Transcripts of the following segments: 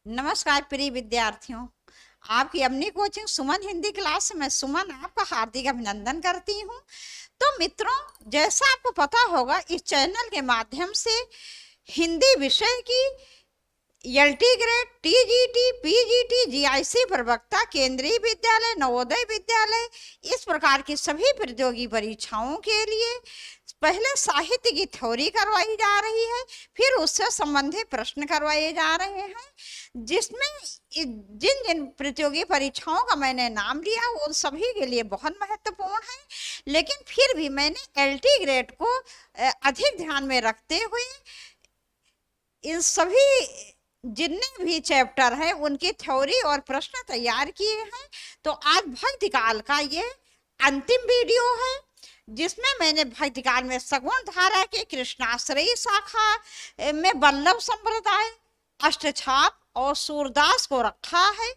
नमस्कार प्रिय विद्यार्थियों। आपकी अपनी कोचिंग सुमन हिंदी क्लास में सुमन आपका हार्दिक अभिनंदन करती हूँ। तो मित्रों, जैसा आपको पता होगा, इस चैनल के माध्यम से हिंदी विषय की LT grade, TGT, PGT, GIC प्रवक्ता, केंद्रीय विद्यालय, नवोदय विद्यालय, इस प्रकार की सभी प्रतियोगी परीक्षाओं के लिए पहले साहित्य की थ्योरी करवाई जा रही है, फिर उससे संबंधित प्रश्न करवाए जा रहे हैं, जिसमें जिन जिन प्रतियोगी परीक्षाओं का मैंने नाम लिया वो सभी के लिए बहुत महत्वपूर्ण है। लेकिन फिर भी मैंने एलटी ग्रेड को अधिक ध्यान में रखते हुए इन सभी जितने भी चैप्टर हैं उनकी थ्योरी और प्रश्न तैयार किए हैं। तो आज भक्ति काल का ये अंतिम वीडियो है, जिसमें मैंने भक्ति काल में सगुण धारा के कृष्णाश्रयी शाखा में वल्लभ संप्रदाय, अष्टछाप और सूरदास को रखा है।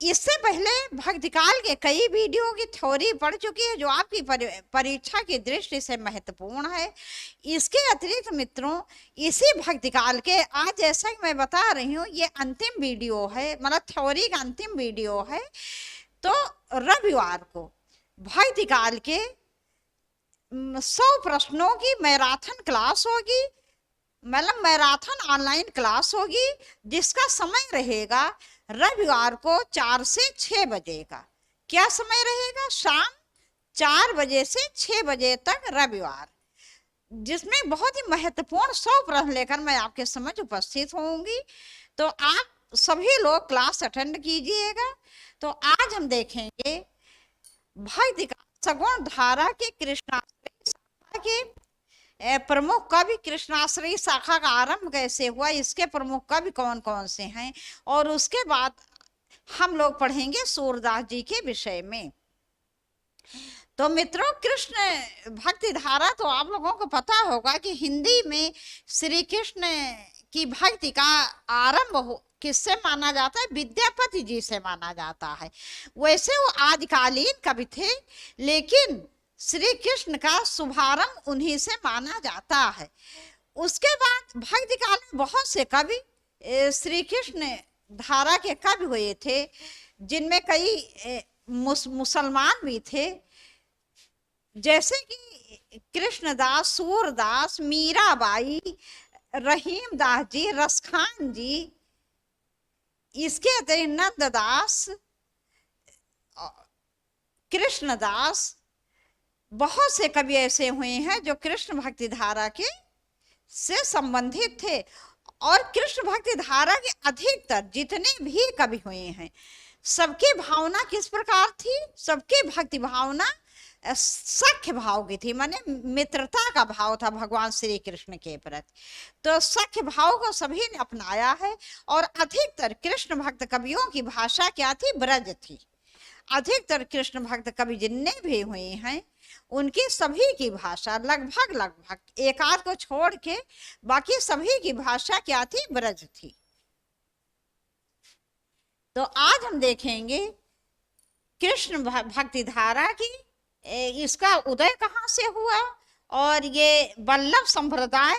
इससे पहले भक्ति काल के कई वीडियो की थ्योरी पढ़ चुकी है, जो आपकी परीक्षा की दृष्टि से महत्वपूर्ण है। इसके अतिरिक्त मित्रों, इसी भक्ति काल के आज जैसा कि मैं बता रही हूँ, ये अंतिम वीडियो है, मतलब थ्योरी का अंतिम वीडियो है। तो रविवार को भक्ति काल के 100 प्रश्नों की मैराथन क्लास होगी, मतलब मैराथन ऑनलाइन क्लास होगी, जिसका समय रहेगा रविवार को 4 से 6 बजे का। क्या समय रहेगा? शाम 4 बजे से 6 बजे तक रविवार, जिसमें बहुत ही महत्वपूर्ण 100 प्रश्न लेकर मैं आपके समझ उपस्थित होंगी। तो आप सभी लोग क्लास अटेंड कीजिएगा। तो आज हम देखेंगे भक्ति का सगुण धारा के कृष्णाश्रयी शाखा के प्रमुख कवि, कृष्णाश्रयी शाखा का आरंभ कैसे हुआ, इसके प्रमुख कवि कौन कौन से हैं, और उसके बाद हम लोग पढ़ेंगे सूरदास जी के विषय में। तो मित्रों, कृष्ण भक्ति धारा तो आप लोगों को पता होगा कि हिंदी में श्री कृष्ण की भक्ति का आरंभ किससे माना जाता है? विद्यापति जी से माना जाता है। वैसे वो आदिकालीन कवि थे, लेकिन श्री कृष्ण का शुभारंभ उन्हीं से माना जाता है। उसके बाद भक्ति काल में बहुत से कवि श्री कृष्ण धारा के कवि हुए थे, जिनमें कई मुसलमान भी थे, जैसे कि कृष्णदास, सूरदास, मीराबाई, रहीमदास जी, रसखान जी, इसके अतिरिक्त नंददास, कृष्णदास, बहुत से कवि ऐसे हुए हैं जो कृष्ण भक्ति धारा के से संबंधित थे। और कृष्ण भक्ति धारा के अधिकतर जितने भी कवि हुए हैं, सबकी भावना किस प्रकार थी? सबकी भक्ति भावना सख्य भाव की थी, माने मित्रता का भाव था भगवान श्री कृष्ण के प्रति। तो सख्य भाव को सभी ने अपनाया है। और अधिकतर कृष्ण भक्त कवियों की भाषा क्या थी? ब्रज थी। अधिकतर कृष्ण भक्त कवि जितने भी हुए हैं, उनकी सभी की भाषा लगभग लगभग एक आध को छोड़ के बाकी सभी की भाषा क्या थी? ब्रज थी। तो आज हम देखेंगे कृष्ण भक्ति धारा की इसका उदय कहाँ से हुआ, और ये वल्लभ संप्रदाय,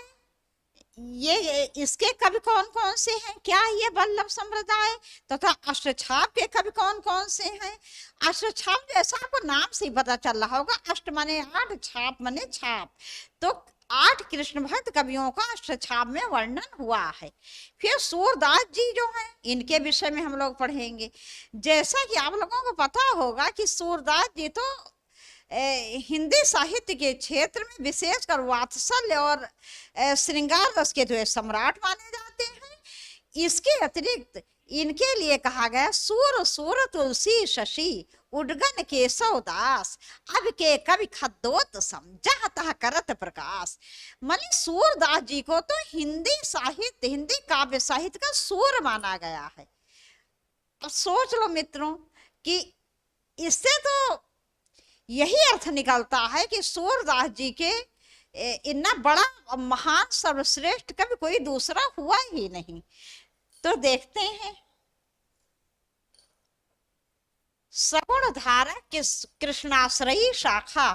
ये इसके कवि कौन कौन से हैं, क्या ये वल्लभ संप्रदाय, तथा अष्टछाप के कवि कौन कौन से हैं। अष्टछाप जैसा आपको नाम से ही पता चल रहा होगा, अष्ट माने 8, छाप माने छाप। तो 8 कृष्ण भक्त कवियों का अष्टछाप में वर्णन हुआ है। फिर सूरदास जी जो हैं, इनके विषय में हम लोग पढ़ेंगे। जैसा कि आप लोगों को पता होगा कि सूरदास जी तो हिंदी साहित्य के क्षेत्र में विशेषकर वात्सल्य और श्रृंगार रस के जो सम्राट माने जाते हैं। इसके अतिरिक्त इनके लिए कहा गया सूर सूर तुलसी शशि उडगन केशव दास, अब के कवि खद्दोत सम जह तह करत प्रकाश। माने सूरदास जी को तो हिंदी साहित्य, हिंदी काव्य साहित्य का सूर माना गया है। अब सोच लो मित्रों कि इससे तो यही अर्थ निकलता है कि सूरदास जी के इतना बड़ा महान सर्वश्रेष्ठ कवि कोई दूसरा हुआ ही नहीं। तो देखते हैं सगुण धारा कृष्णाश्रयी शाखा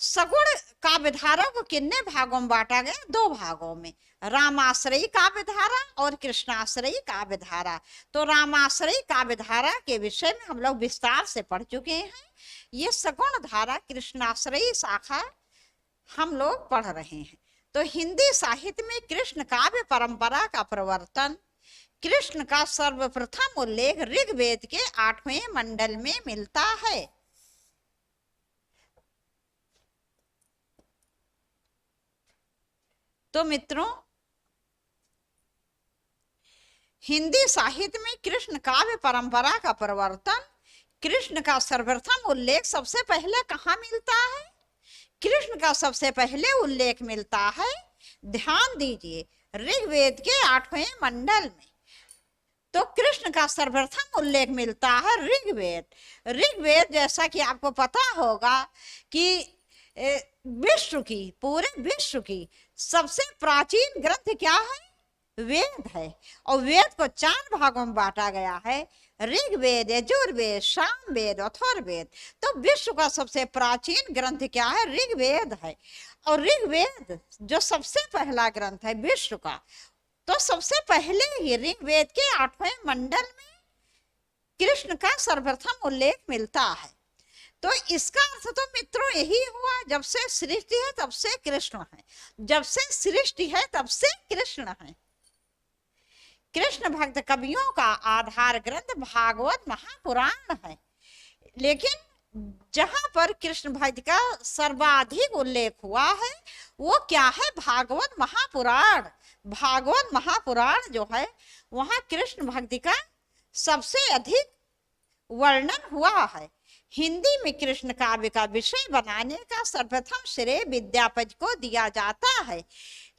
सगुण काव्य धारा को कितने भागों में बांटा गया? 2 भागों में, रामाश्रयी काव्य धारा और कृष्णाश्रयी काव्य धारा। तो रामाश्रयी काव्य धारा के विषय में हम लोग विस्तार से पढ़ चुके हैं। ये सगुण धारा कृष्णाश्रयी शाखा हम लोग पढ़ रहे हैं। तो हिंदी साहित्य में कृष्ण काव्य परंपरा का प्रवर्तन, कृष्ण का सर्वप्रथम उल्लेख ऋग्वेद के 8वें मंडल में मिलता है। तो मित्रों, हिंदी साहित्य में कृष्ण काव्य परंपरा का प्रवर्तन, कृष्ण का सर्वप्रथम उल्लेख सबसे पहले कहाँ मिलता है? कृष्ण का सबसे पहले उल्लेख मिलता है, ध्यान दीजिए, ऋग्वेद के 8वें मंडल में। तो कृष्ण का सर्वप्रथम उल्लेख मिलता है ऋग्वेद। ऋग्वेद जैसा कि आपको पता होगा कि विश्व की, पूरे विश्व की सबसे प्राचीन ग्रंथ क्या है? वेद है। और वेद को 4 भागों में बांटा गया है, ऋग्वेद, यजुर्वेद, सामवेद, अथर्ववेद। तो विश्व का सबसे प्राचीन ग्रंथ क्या है? ऋग्वेद है। और ऋग्वेद जो सबसे पहला ग्रंथ है विश्व का, तो सबसे पहले ही ऋग्वेद के 8वें मंडल में कृष्ण का सर्वप्रथम उल्लेख मिलता है। तो इसका अर्थ तो मित्रों यही हुआ, जब से सृष्टि है तब से कृष्ण है, जब से सृष्टि है तब से कृष्ण है। कृष्ण भक्त कवियों का आधार ग्रंथ भागवत महापुराण है। लेकिन जहां पर कृष्ण भक्त का सर्वाधिक उल्लेख हुआ है वो क्या है? भागवत महापुराण। भागवत महापुराण जो है वहां कृष्ण भक्ति का सबसे अधिक वर्णन हुआ है। हिंदी में कृष्ण काव्य का विषय बनाने का सर्वप्रथम श्रेय विद्यापति को दिया जाता है।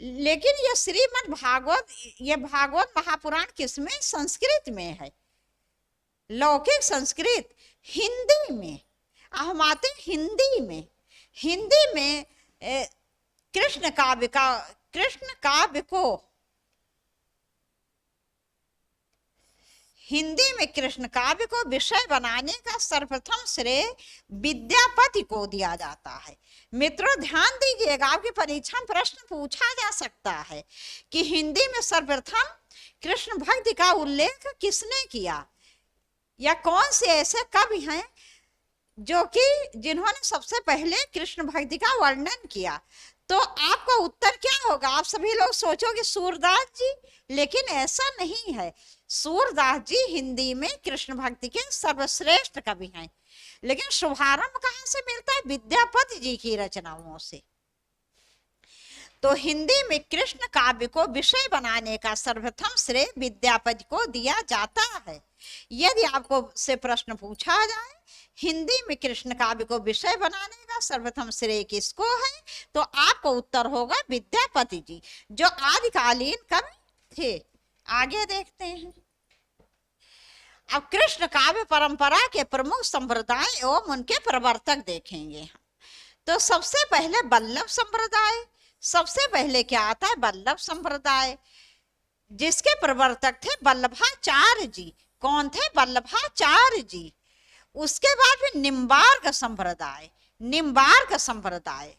लेकिन ये श्रीमद् भागवत, ये भागवत महापुराण किसमें? संस्कृत में है, लौकिक संस्कृत। हिंदी में हम आते हिंदी में। हिंदी में कृष्ण काव्य को हिंदी में कृष्ण काव्य को विषय बनाने का सर्वप्रथम श्रेय विद्यापति को दिया जाता है। मित्रों ध्यान दीजिएगा, आपकी परीक्षा में प्रश्न पूछा जा सकता है कि हिंदी में सर्वप्रथम कृष्ण भक्ति का उल्लेख किसने किया, या कौन से ऐसे कवि हैं जो कि जिन्होंने सबसे पहले कृष्ण भक्ति का वर्णन किया। तो आपका उत्तर क्या होगा? आप सभी लोग सोचोगे सूरदास जी, लेकिन ऐसा नहीं है। सूरदास जी हिंदी में कृष्ण भक्ति के सर्वश्रेष्ठ कवि हैं, लेकिन शुभारंभ कहाँ से मिलता है? विद्यापति जी की रचनाओं से। तो हिंदी में कृष्ण काव्य को विषय बनाने का सर्वप्रथम श्रेय विद्यापति को दिया जाता है। यदि आपको से प्रश्न पूछा जाए हिंदी में कृष्ण काव्य को विषय बनाने का सर्वप्रथम श्रेय किसको है, तो आपका उत्तर होगा विद्यापति जी, जो आदिकालीन कवि थे। आगे देखते हैं। अब कृष्ण काव्य परंपरा के प्रमुख संप्रदाय एवं उनके प्रवर्तक देखेंगे। तो सबसे पहले वल्लभ संप्रदाय। सबसे पहले क्या आता है? वल्लभ संप्रदाय, जिसके प्रवर्तक थे वल्लभाचार्य जी। कौन थे? वल्लभाचार्य जी। उसके बाद फिर निम्बार्क संप्रदाय। निम्बार्क संप्रदाय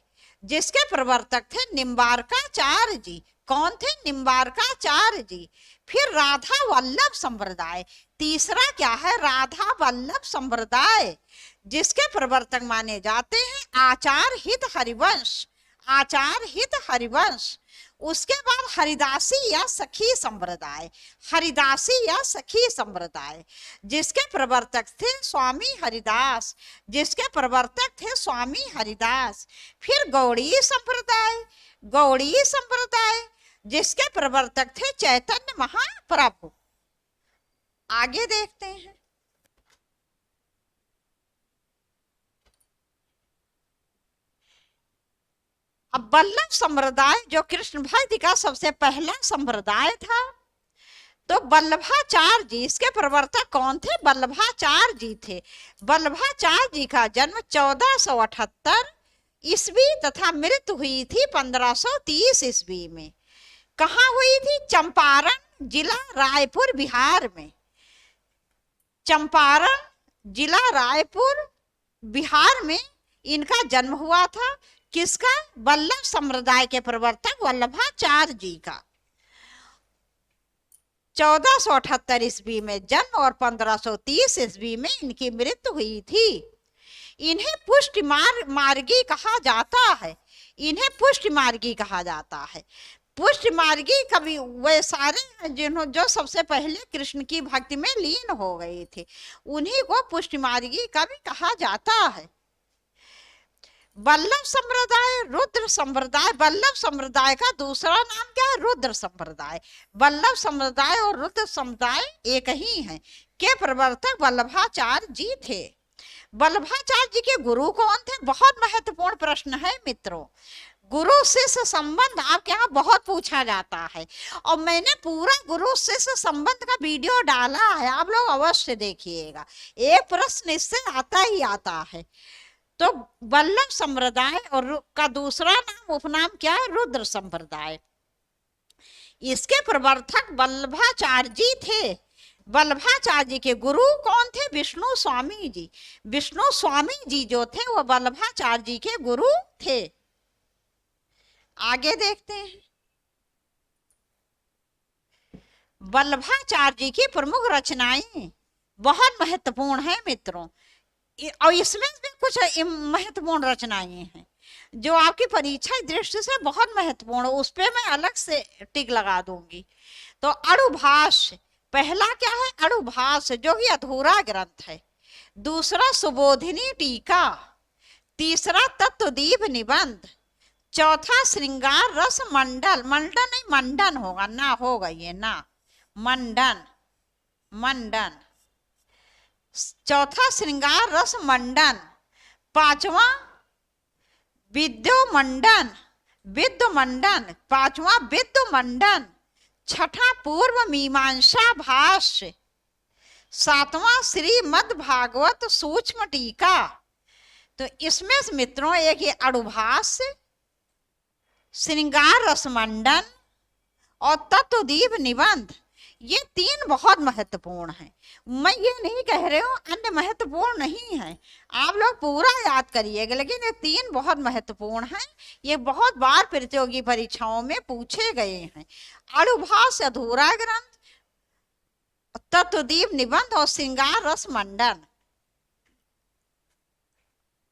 जिसके प्रवर्तक थे निम्बार्काचार्य जी। कौन थे? निम्बार्काचार्य जी। फिर राधा वल्लभ संप्रदाय। तीसरा क्या है? राधा वल्लभ संप्रदाय, जिसके प्रवर्तक माने जाते हैं आचार्य हित हरिवंश। आचार्य हित हरिवंश। उसके बाद हरिदासी या सखी संप्रदाय। हरिदासी या सखी संप्रदाय, जिसके प्रवर्तक थे स्वामी हरिदास। जिसके प्रवर्तक थे स्वामी हरिदास। फिर गौड़ी संप्रदाय। गौड़ी संप्रदाय, जिसके प्रवर्तक थे चैतन्य महाप्रभु। आगे देखते हैं। अब वल्लभ संप्रदाय जो कृष्ण भक्ति का सबसे पहला संप्रदाय था, तो वल्लभाचार्य जी इसके प्रवर्तक कौन थे? वल्लभाचार्य जी थे। वल्लभाचार्य जी का जन्म 1478 ईस्वी तथा मृत्यु हुई थी 1530 ईस्वी में। कहाँ हुई थी? चंपारण जिला रायपुर बिहार में। चंपारण जिला रायपुर बिहार में इनका जन्म हुआ था। किसका? वल्लभ संप्रदाय के प्रवर्तक वल्लभाचार्य जी का। 1478 ईस्वी में जन्म और 1530 ईस्वी में इनकी मृत्यु हुई थी। इन्हें पुष्टि मार्गी कहा जाता है। इन्हें पुष्टि मार्गी कहा जाता है। पुष्टि मार्गी कवि वे सारे हैं जो सबसे पहले कृष्ण की भक्ति में लीन हो गए थे, उन्हीं को पुष्टि मार्गी कवि कहा जाता है। वल्लभ संप्रदाय, रुद्र संप्रदाय। वल्लभ संप्रदाय का दूसरा नाम क्या है? रुद्र संप्रदाय। वल्लभ संप्रदाय और रुद्र संप्रदाय एक ही हैं। के प्रवर्तक वल्लभाचार्य जी थे। वल्लभाचार्य जी के गुरु कौन थे? बहुत महत्वपूर्ण प्रश्न है मित्रों। गुरु शिष्य संबंध आपके यहाँ बहुत पूछा जाता है, और मैंने पूरा गुरु शिष्य संबंध का वीडियो डाला है, आप लोग अवश्य देखिएगा। एक प्रश्न इससे आता ही आता है। तो वल्लभ संप्रदाय और का दूसरा नाम उपनाम क्या है? रुद्र संप्रदाय। इसके प्रवर्तक वल्लभाचार्य जी थे। वल्लभाचार्य जी के गुरु कौन थे? विष्णु स्वामी जी। विष्णु स्वामी जी जो थे वो वल्लभाचार्य जी के गुरु थे। आगे देखते हैं। वल्लभाचार्य जी की प्रमुख रचनाएं बहुत महत्वपूर्ण है मित्रों, और इसमें भी कुछ महत्वपूर्ण रचनाएं हैं जो आपकी परीक्षा दृष्टि से बहुत महत्वपूर्ण है, उस पर मैं अलग से टिक लगा दूंगी। तो अणुभाष्य पहला क्या है? अणुभाष्य जो कि अधूरा ग्रंथ है। दूसरा सुबोधिनी टीका। तीसरा तत्वदीप निबंध। चौथा श्रृंगार रस मंडल। मंडन नहीं, मंडन होगा, ना होगा ये ना, मंडन मंडन। चौथा श्रृंगार रस मंडन। पांचवा विद्योमंडन, विद्वमंडन। पांचवा विद्वमंडन। छठा पूर्व मीमांसा भाष्य। सातवां श्रीमद् भागवत सूक्ष्म टीका। तो इसमें मित्रों एक ये अणुभाष्य, श्रृंगार रसमंडन और तत्वदीप निबंध, ये तीन बहुत महत्वपूर्ण हैं। मैं ये नहीं कह रही हूँ अन्य महत्वपूर्ण नहीं है, आप लोग पूरा याद करिएगा, लेकिन ये तीन बहुत महत्वपूर्ण हैं। ये बहुत बार प्रतियोगी परीक्षाओं में पूछे गए हैं। अणुभाष्य अधूरा ग्रंथ, तत्वदीप निबंध और श्रृंगार रस मंडन।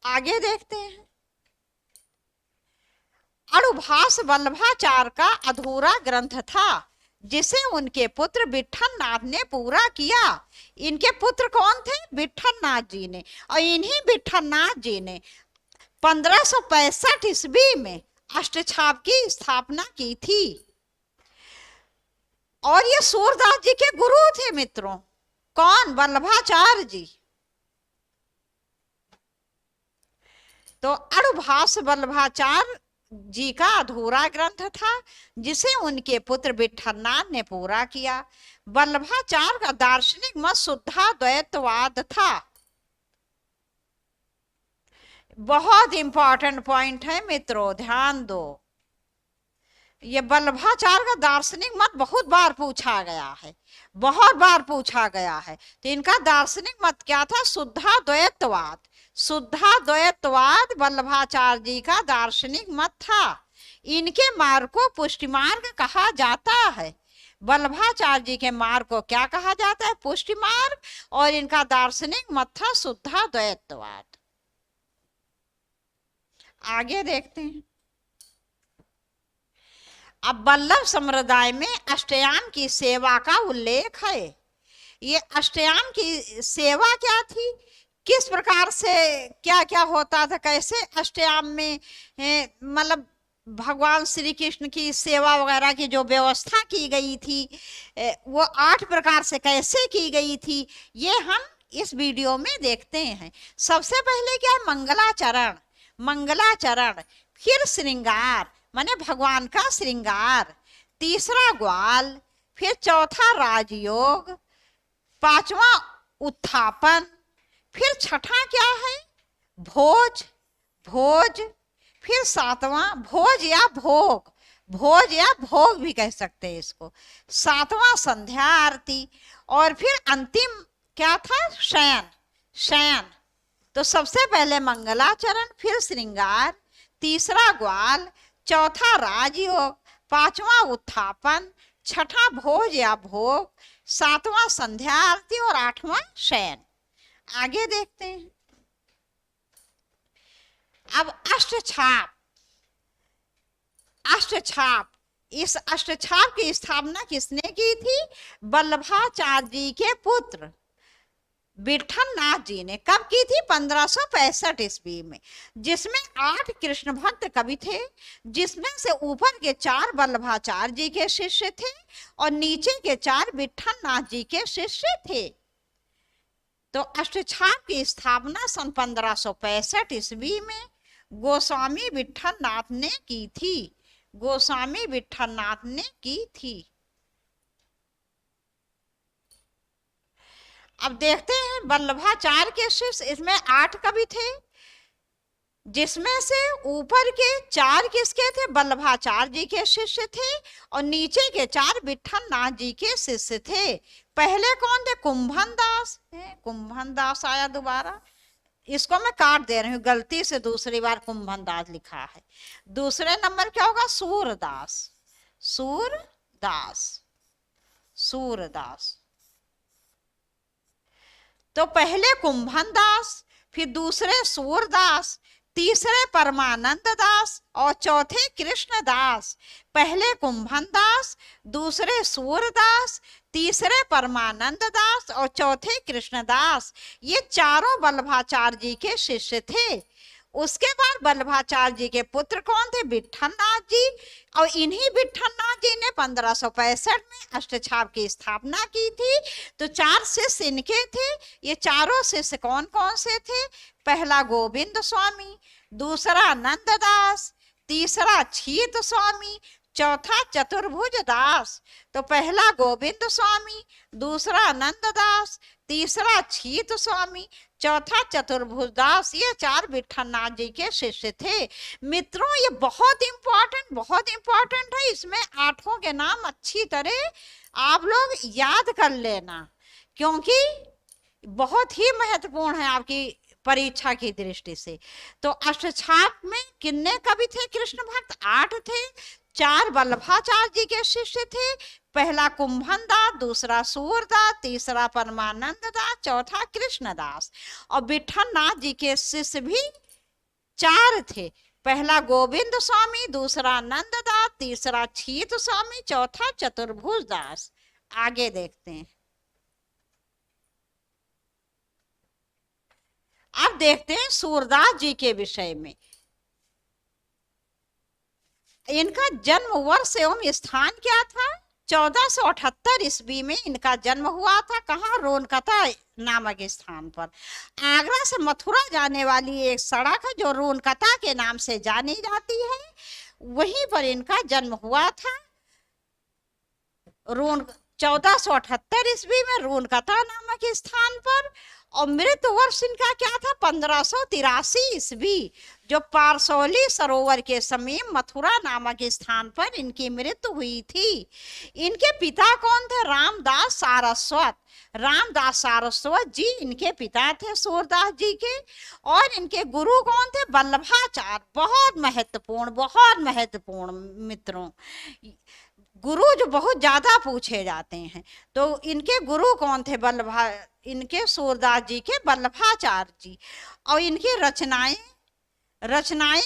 आगे देखते हैं। अणुभाष्य वल्लभाचार्य का अधूरा ग्रंथ था जिसे उनके पुत्र विट्ठल नाथ ने पूरा किया। इनके पुत्र कौन थे? विट्ठल नाथ जी ने, और इन्हीं विट्ठल नाथ जी ने 1565 ईस्वी में अष्टछाप की स्थापना की थी, और ये सूरदास जी के गुरु थे मित्रों। कौन? वल्लभाचार्य जी। तो अणुभाष्य वल्लभाचार्य जी का अधूरा ग्रंथ था जिसे उनके पुत्र विट्ठलनाथ ने पूरा किया। वल्लभाचार्य का दार्शनिक मत शुद्धाद्वैतवाद था। बहुत इंपॉर्टेंट पॉइंट है मित्रों, ध्यान दो। ये वल्लभाचार्य का दार्शनिक मत बहुत बार पूछा गया है, बहुत बार पूछा गया है। तो इनका दार्शनिक मत क्या था? शुद्धाद्वैतवाद। शुद्धाद्वैतवाद वल्लभाचार्य जी का दार्शनिक मत था। इनके मार्ग को पुष्टि मार्ग कहा जाता है। वल्लभाचार्य जी के मार्ग को क्या कहा जाता है? पुष्टि मार्ग। और इनका दार्शनिक मत था शुद्धाद्वैतवाद। आगे देखते हैं। अब वल्लभ संप्रदाय में अष्टयाम की सेवा का उल्लेख है। ये अष्टयाम की सेवा क्या थी, किस प्रकार से क्या क्या होता था, कैसे अष्टयाम में मतलब भगवान श्री कृष्ण की सेवा वगैरह की जो व्यवस्था की गई थी वो 8 प्रकार से कैसे की गई थी, ये हम इस वीडियो में देखते हैं। सबसे पहले क्या है? मंगलाचरण। मंगलाचरण, फिर श्रृंगार माने भगवान का श्रृंगार, तीसरा ग्वाल, फिर चौथा राजयोग, पांचवा उत्थापन, फिर छठा क्या है? भोज। भोज, फिर सातवां भोज या भोग, भोज या भोग भी कह सकते हैं इसको। सातवां संध्या आरती, और फिर अंतिम क्या था? शयन। शयन। तो सबसे पहले मंगलाचरण, फिर श्रृंगार, तीसरा ग्वाल, चौथा राजयोग, पांचवा उत्थापन, छठा भोज या भोग, सातवां संध्या आरती और आठवां शयन। आगे देखते हैं। अब अष्टछाप, अष्टछाप, इस अष्टछाप की स्थापना किसने की थी? वल्लभाचार्य जी के पुत्र विठल नाथ जी ने। कब की थी? 1565 ईस्वी में। जिसमें 8 कृष्ण भक्त कवि थे, जिसमें से ऊपर के 4 वल्लभाचार्य जी के शिष्य थे और नीचे के 4 विठल नाथ जी के शिष्य थे। तो अष्टछाप की स्थापना सन 1565 ईस्वी में गोस्वामी विठल नाथ ने की थी। गोस्वामी विठल नाथ ने की थी। अब देखते हैं वल्लभाचार्य के शिष्य, इसमें 8 कवि थे, जिसमें से ऊपर के 4 किसके थे? वल्लभाचार्य जी के शिष्य थे और नीचे के 4 विठल नाथ जी के शिष्य थे। पहले कौन थे? कुंभन दास। कुंभन दास आया दोबारा, इसको मैं काट दे रही हूँ, गलती से दूसरी बार कुंभन दास लिखा है। दूसरे नंबर क्या होगा? सूरदास। सूरदास, सूरदास। तो पहले कुंभन दास, फिर दूसरे सूरदास, तीसरे परमानंद दास और चौथे कृष्ण दास। पहले कुंभन दास, दूसरे सूरदास, तीसरे परमानंद दास और चौथे कृष्णदास। ये चारों वल्लभाचार्य जी के शिष्य थे। उसके बाद वल्लभाचार्य जी के पुत्र कौन थे? विठल नाथ जी। और इन्हीं विठल नाथ जी ने 1565 में अष्टछाप की स्थापना की थी। तो 4 शिष्य इनके थे। ये चारों शिष्य कौन कौन से थे? पहला गोविंद स्वामी, दूसरा नंददास, तीसरा छीत स्वामी, चौथा चतुर्भुज दास। तो पहला गोविंद स्वामी, दूसरा नंददास, तीसरा छीत स्वामी, चौथा चतुर्भुज दास। ये 4 विठल नाथ जी के शिष्य थे। मित्रों, ये बहुत इंपॉर्टेंट है। इसमें 8 के नाम अच्छी तरह आप लोग याद कर लेना, क्योंकि बहुत ही महत्वपूर्ण है आपकी परीक्षा की दृष्टि से। तो अष्टछाप में कितने कवि थे? कृष्ण भक्त 8 थे। 4 वल्लभाचार्य जी के शिष्य थे। पहला कुंभन दास, दूसरा सूरदास, तीसरा परमानंद दास, चौथा कृष्णदास। और विठल नाथ जी के शिष्य भी 4 थे। पहला गोविंद स्वामी, दूसरा नंददास, तीसरा छीत स्वामी, चौथा चतुर्भुज दास। आगे देखते हैं। अब देखते हैं सूरदास जी के विषय में। इनका जन्म वर्ष एवं स्थान क्या था? 1478 ईस्वी में इनका जन्म हुआ था। कहाँ? रोनकता नामक स्थान पर। आगरा से मथुरा जाने वाली एक सड़क है जो रोनकता के नाम से जानी जाती है, वहीं पर इनका जन्म हुआ था। 1478 ईस्वी में रोनकता नामक स्थान पर। और मृत्यु वर्ष इनका क्या था? 1583 ईस्वी, जो पारसौली सरोवर के समीप मथुरा नामक स्थान पर इनकी मृत्यु हुई थी। इनके पिता कौन थे? रामदास सारस्वत। रामदास सारस्वत जी इनके पिता थे, सूरदास जी के। और इनके गुरु कौन थे? वल्लभाचार्य। बहुत महत्वपूर्ण मित्रों, गुरु जो बहुत ज्यादा पूछे जाते हैं। तो इनके गुरु कौन थे? इनके सूरदास जी के वल्लभाचार्य जी। और इनकी रचनाएं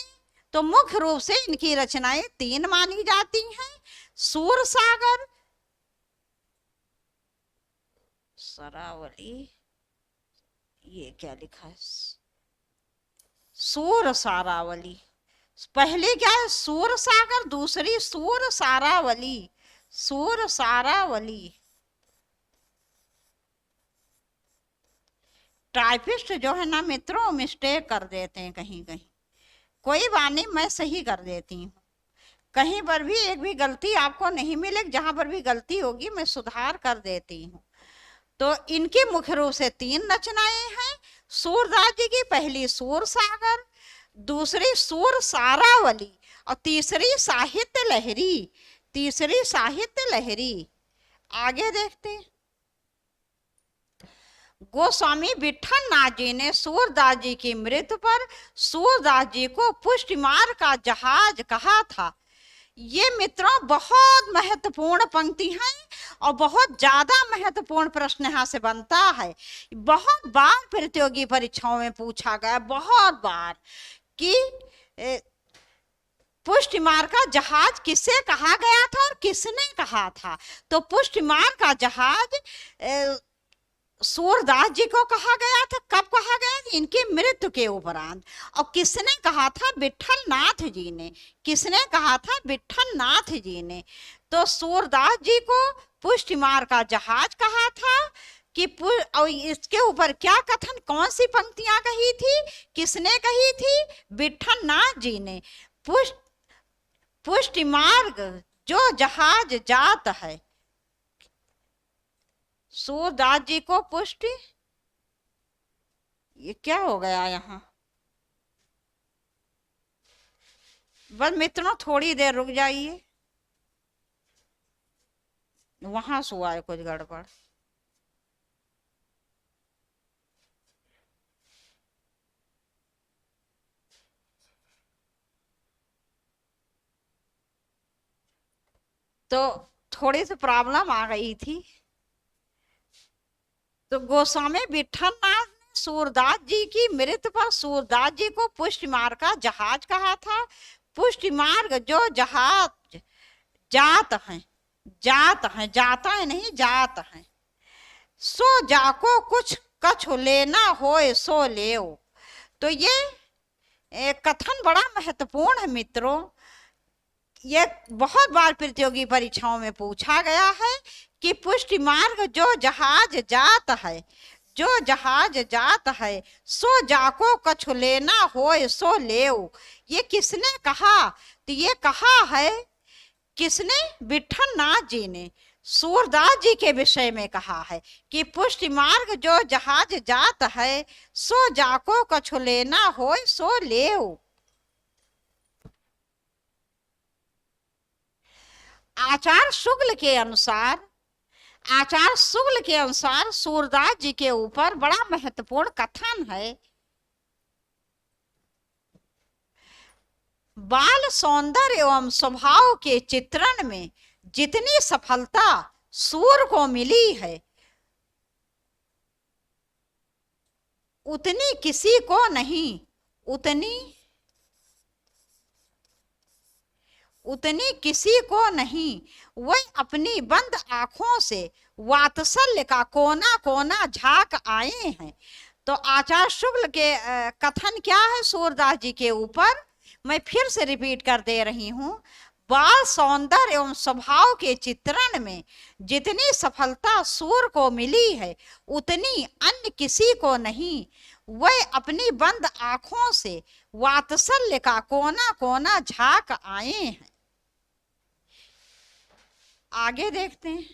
तो मुख्य रूप से इनकी रचनाएं 3 मानी जाती हैं। सूरसागर, सरावली, ये क्या लिखा है? सूरसारावली। पहले क्या है? सूरसागर, दूसरी सूरसारावली। सूरसारावली। टाइपिस्ट जो है ना मित्रों, मिस्टेक कर देते हैं कहीं कहीं। कोई बात नहीं, मैं सही कर देती हूँ। कहीं पर भी एक भी गलती आपको नहीं मिलेगी, जहां पर भी गलती होगी मैं सुधार कर देती हूँ। तो इनकी मुख्य रूप से 3 रचनाएं हैं। सूरदास जी की पहली सूरसागर, दूसरी सूरसारावली और तीसरी साहित्य लहरी। तीसरी साहित्य लहरी। आगे देखते हैं। गोस्वामी विट्ठलनाथ जी ने सूरदास जी की मृत्यु पर सूरदास जी को पुष्टि मार्ग का जहाज कहा था। ये मित्रों बहुत महत्वपूर्ण पंक्ति है और बहुत ज्यादा महत्वपूर्ण प्रश्न यहाँ से बनता है। बहुत बार प्रतियोगी परीक्षाओं में पूछा गया, बहुत बार, कि पुष्टि मार्ग का जहाज किसे कहा गया था और किसने कहा था। तो पुष्टि मार्ग का जहाज सूरदास जी को कहा गया था। कब कहा गया? इनकी मृत्यु के उपरांत। और किसने कहा था? विट्ठलनाथ जी ने। किसने कहा था? विट्ठलनाथ जी ने। तो सूरदास जी को पुष्टि मार्ग का जहाज कहा था कि और इसके ऊपर क्या कथन, कौन सी पंक्तियां कही थी, किसने कही थी? विट्ठलनाथ जी ने। पुष्टि मार्ग जो जहाज जात है, सूरदास जी को पुष्टि, ये क्या हो गया यहाँ? बस मित्रों थोड़ी देर रुक जाइए, वहां से हुआ है कुछ गड़बड़। तो थोड़ी सी प्रॉब्लम आ गई थी। तो गोस्वामी विट्ठलनाथ ने सूरदास जी की मृत्यु पर सूरदास जी को पुष्टि मार्ग का जहाज कहा था। पुष्टि मार्ग जो जहाज जात है, जात है, जाता है नहीं, जात है। सो जाको कुछ कछु लेना होए सो लेओ। तो ये कथन बड़ा महत्वपूर्ण है मित्रों। ये बहुत बार प्रतियोगी परीक्षाओं में पूछा गया है कि पुष्टि मार्ग जो जहाज जात है, जो जहाज जात है, सो जाको कछु लेना होए सो लेओ। ये किसने कहा? तो ये कहा है किसने? विट्ठलनाथ जी ने सूरदास जी के विषय में कहा है कि पुष्टि मार्ग जो जहाज जात है, सो जाको कछु लेना होए सो लेओ। आचार्य शुक्ल के अनुसार, आचार्य शुक्ल के अनुसार सूरदास जी के ऊपर बड़ा महत्वपूर्ण कथन है। बाल सौंदर्य एवं स्वभाव के चित्रण में जितनी सफलता सूर को मिली है, उतनी किसी को नहीं, उतनी किसी को नहीं। वह अपनी बंद आंखों से वात्सल्य का कोना कोना झांक आए हैं। तो आचार्य शुक्ल के कथन क्या है सूरदास जी के ऊपर? मैं फिर से रिपीट कर दे रही हूं। बाल सौंदर्य एवं स्वभाव के चित्रण में जितनी सफलता सूर को मिली है, उतनी अन्य किसी को नहीं। वह अपनी बंद आंखों से वात्सल्य का कोना कोना झांक आए हैं। आगे देखते हैं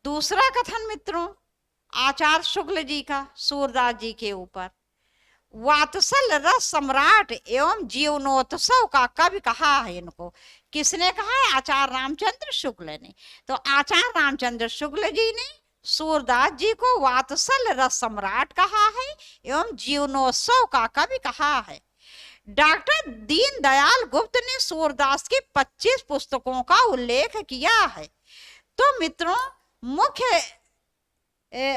दूसरा कथन मित्रों आचार्य शुक्ल जी का सूरदास जी के ऊपर। वात्सल रस सम्राट एवं जीवनोत्सव का कवि कहा है इनको। किसने कहा है? आचार्य रामचंद्र शुक्ल ने। तो आचार्य रामचंद्र शुक्ल जी ने सूरदास जी को वात्सल रस सम्राट कहा है एवं जीवनोत्सव का कवि कहा है। डॉक्टर दीनदयाल गुप्त ने सूरदास की 25 पुस्तकों का उल्लेख किया है। तो मित्रों मुख्य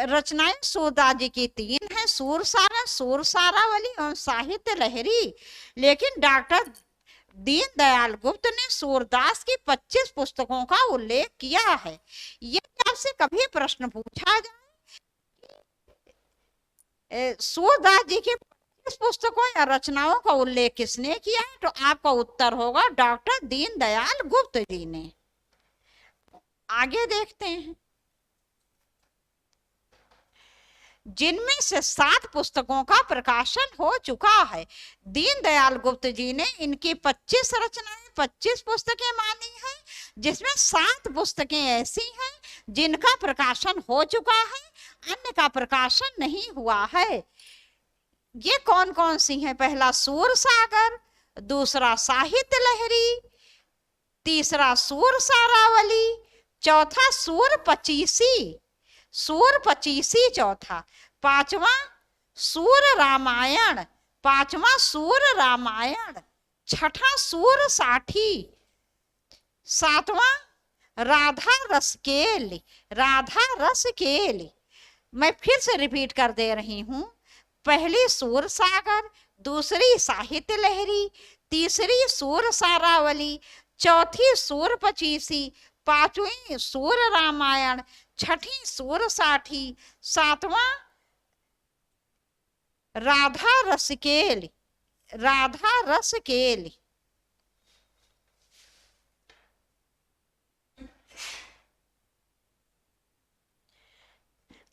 रचनाएं सूरदास जी की 3 हैं, सूरसारा, सूरसारावली और साहित्य लहरी। लेकिन डॉक्टर दीनदयाल गुप्त ने सूरदास की 25 पुस्तकों का उल्लेख किया है। ये आपसे कभी प्रश्न पूछा जाए सूरदास जी की 25 पुस्तकों या रचनाओं का उल्लेख किसने किया है, तो आपका उत्तर होगा डॉक्टर दीनदयाल गुप्त जी ने। आगे देखते हैं। जिनमें से 7 पुस्तकों का प्रकाशन हो चुका है। दीनदयाल गुप्त जी ने इनकी 25 रचनाएं, 25 पुस्तकें मानी हैं, जिसमें 7 पुस्तकें ऐसी हैं जिनका प्रकाशन हो चुका है, अन्य का प्रकाशन नहीं हुआ है। ये कौन कौन सी हैं? पहला सूरसागर, दूसरा साहित्य लहरी, तीसरा सूरसारावली, चौथा सूर पचीसी, सूर पचीसी चौथा, पांचवा सूर रामायण, पांचवा सूर रामायण, छठा सूर साठी, सातवां राधा रसकेल, राधा रसकेल। मैं फिर से रिपीट कर दे रही हूं, पहली सूर सागर, दूसरी साहित्य लहरी, तीसरी सूर सारावली, चौथी सूर पचीसी, पांचवी सूर रामायण, छठी सूर साठी, सातवां राधा रसकेल, राधा रसकेल।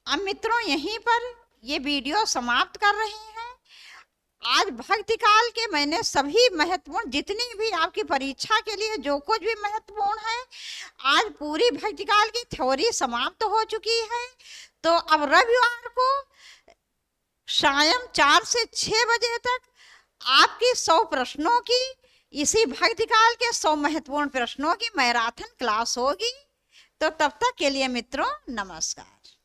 अब मित्रों यहीं पर ये वीडियो समाप्त कर रहे हैं। आज भक्ति काल के मैंने सभी महत्वपूर्ण, जितनी भी आपकी परीक्षा के लिए जो कुछ भी महत्वपूर्ण है, आज पूरी भक्ति काल की थ्योरी समाप्त हो चुकी है। तो अब रविवार को शाम 4 से 6 बजे तक आपकी 100 प्रश्नों की, इसी भक्ति काल के 100 महत्वपूर्ण प्रश्नों की मैराथन क्लास होगी। तो तब तक के लिए मित्रों नमस्कार।